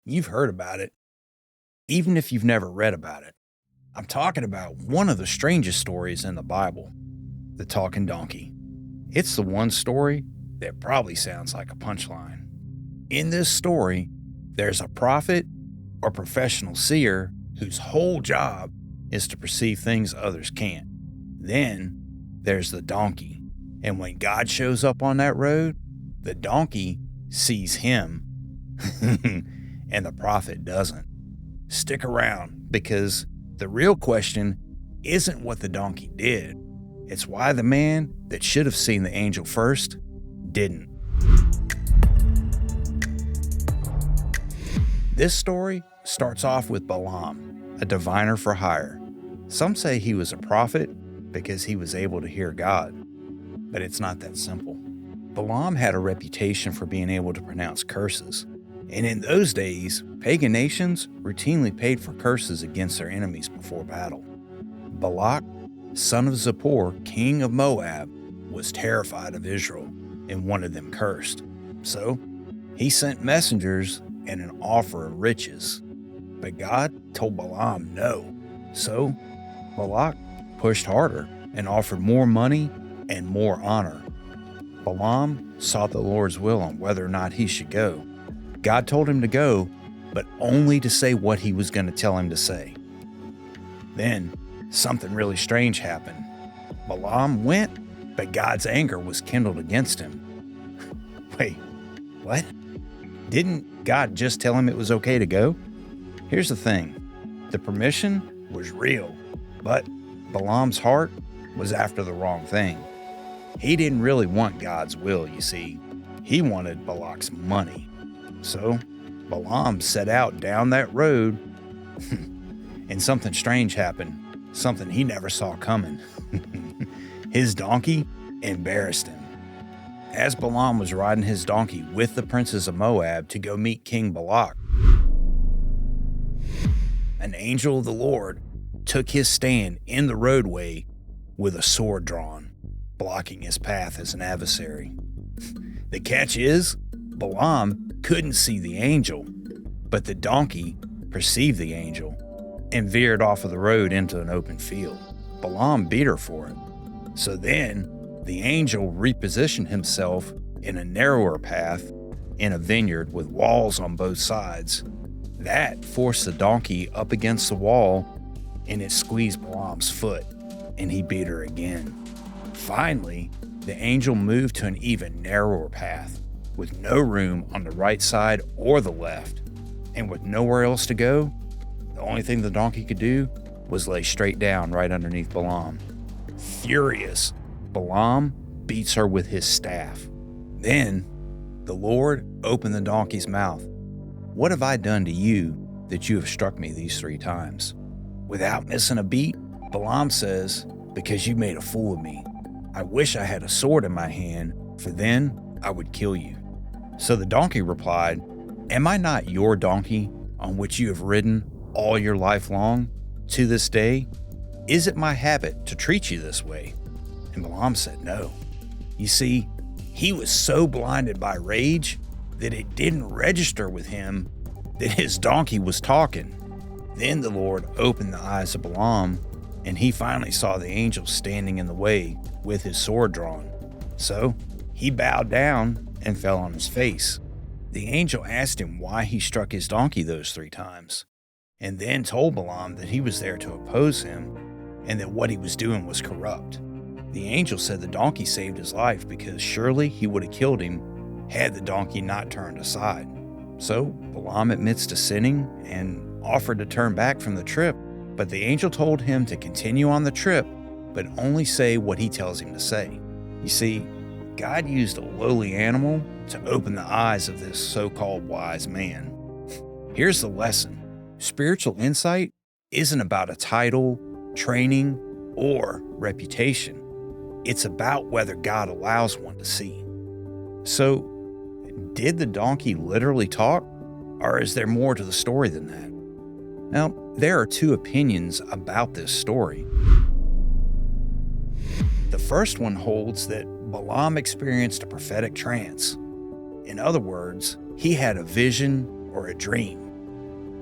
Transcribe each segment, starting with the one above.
you've heard about it, even if you've never read about it. I'm talking about one of the strangest stories in the Bible, the talking donkey. It's the one story that probably sounds like a punchline. In this story, there's a prophet or professional seer whose whole job is to perceive things others can't. Then there's the donkey, and when God shows up on that road, the donkey sees him, and the prophet doesn't. Stick around, because the real question isn't what the donkey did. It's why the man that should have seen the angel first didn't. This story starts off with Balaam, a diviner for hire. Some say he was a prophet because he was able to hear God, but it's not that simple. Balaam had a reputation for being able to pronounce curses, and in those days, pagan nations routinely paid for curses against their enemies before battle. Balak, son of Zippor, king of Moab, was terrified of Israel and wanted them cursed. So he sent messengers and an offer of riches. But God told Balaam no. So Balak pushed harder and offered more money and more honor. Balaam sought the Lord's will on whether or not he should go. God told him to go, but only to say what he was going to tell him to say. Then something really strange happened. Balaam went, but God's anger was kindled against him. Wait, what? Didn't God just tell him it was okay to go? Here's the thing. The permission was real, but Balaam's heart was after the wrong thing. He didn't really want God's will, you see. He wanted Balak's money. So Balaam set out down that road, and something strange happened, something he never saw coming. His donkey embarrassed him. As Balaam was riding his donkey with the princes of Moab to go meet King Balak, an angel of the Lord took his stand in the roadway with a sword drawn, blocking his path as an adversary. The catch is, Balaam couldn't see the angel, but the donkey perceived the angel and veered off of the road into an open field. Balaam beat her for it. So then the angel repositioned himself in a narrower path in a vineyard with walls on both sides. That forced the donkey up against the wall, and it squeezed Balaam's foot, and he beat her again. Finally, the angel moved to an even narrower path with no room on the right side or the left, and with nowhere else to go, the only thing the donkey could do was lay straight down right underneath Balaam. Furious, Balaam beats her with his staff. Then the Lord opened the donkey's mouth. "What have I done to you that you have struck me these 3 times?" Without missing a beat, Balaam says, "Because you made a fool of me. I wish I had a sword in my hand, for then I would kill you." So the donkey replied, "Am I not your donkey on which you have ridden all your life long? To this day, is it my habit to treat you this way?" And Balaam said no. You see, he was so blinded by rage that it didn't register with him that his donkey was talking. Then the Lord opened the eyes of Balaam, and he finally saw the angel standing in the way with his sword drawn. So he bowed down and fell on his face. The angel asked him why he struck his donkey those 3 times, and then told Balaam that he was there to oppose him and that what he was doing was corrupt. The angel said the donkey saved his life because surely he would have killed him had the donkey not turned aside. So Balaam admits to sinning and offered to turn back from the trip, but the angel told him to continue on the trip, but only say what he tells him to say. You see, God used a lowly animal to open the eyes of this so-called wise man. Here's the lesson. Spiritual insight isn't about a title, training, or reputation. It's about whether God allows one to see. So, did the donkey literally talk, or is there more to the story than that? Now, there are 2 opinions about this story. The first one holds that Balaam experienced a prophetic trance. In other words, he had a vision or a dream.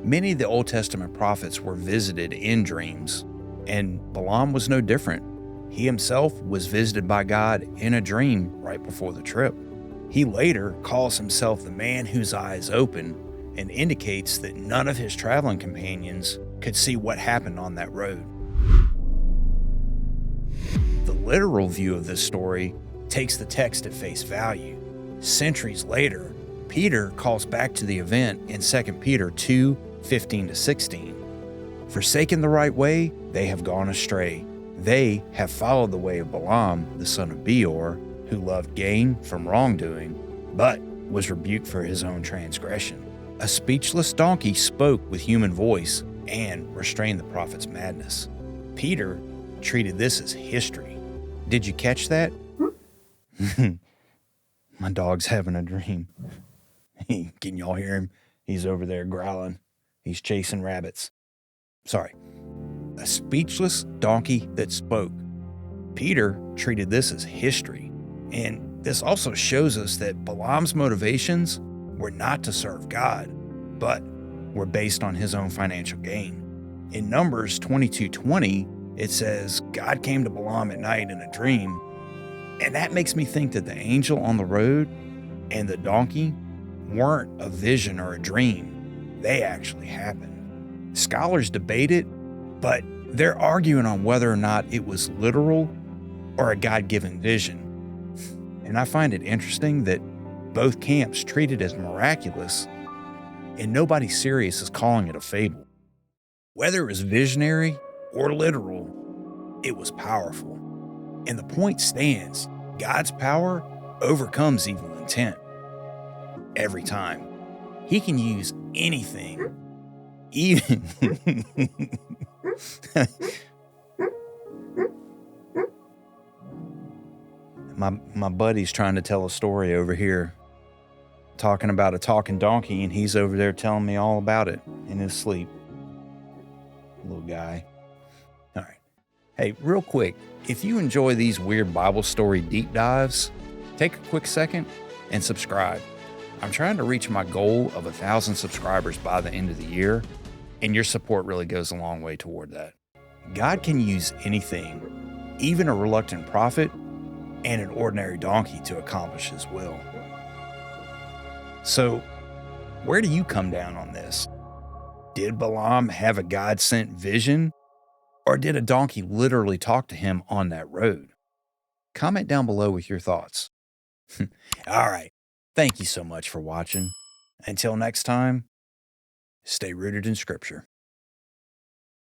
Many of the Old Testament prophets were visited in dreams, and Balaam was no different. He himself was visited by God in a dream right before the trip. He later calls himself the man whose eyes open and indicates that none of his traveling companions could see what happened on that road. The literal view of this story takes the text at face value. Centuries later, Peter calls back to the event in 2 Peter 2:15-16. Forsaken the right way, they have gone astray. They have followed the way of Balaam, the son of Beor, who loved gain from wrongdoing, but was rebuked for his own transgression. A speechless donkey spoke with human voice and restrained the prophet's madness. Peter treated this as history. Did you catch that? My dog's having a dream. Can y'all hear him? He's over there growling. He's chasing rabbits. Sorry. A speechless donkey that spoke. Peter treated this as history. And this also shows us that Balaam's motivations were not to serve God, but were based on his own financial gain. In Numbers 22:20, it says, God came to Balaam at night in a dream. And that makes me think that the angel on the road and the donkey weren't a vision or a dream. They actually happened. Scholars debate it, but they're arguing on whether or not it was literal or a God-given vision. And I find it interesting that both camps treat it as miraculous, and nobody serious is calling it a fable. Whether it was visionary or literal, it was powerful. And the point stands, God's power overcomes evil intent. Every time. He can use anything, even... My buddy's trying to tell a story over here, talking about a talking donkey, and he's over there telling me all about it in his sleep. Little guy. All right. Hey, real quick, if you enjoy these weird Bible story deep dives, take a quick second and subscribe. I'm trying to reach my goal of 1,000 subscribers by the end of the year, and your support really goes a long way toward that. God can use anything, even a reluctant prophet and an ordinary donkey, to accomplish his will. So, where do you come down on this? Did Balaam have a God-sent vision, or did a donkey literally talk to him on that road? Comment down below with your thoughts. All right. Thank you so much for watching. Until next time, stay rooted in Scripture.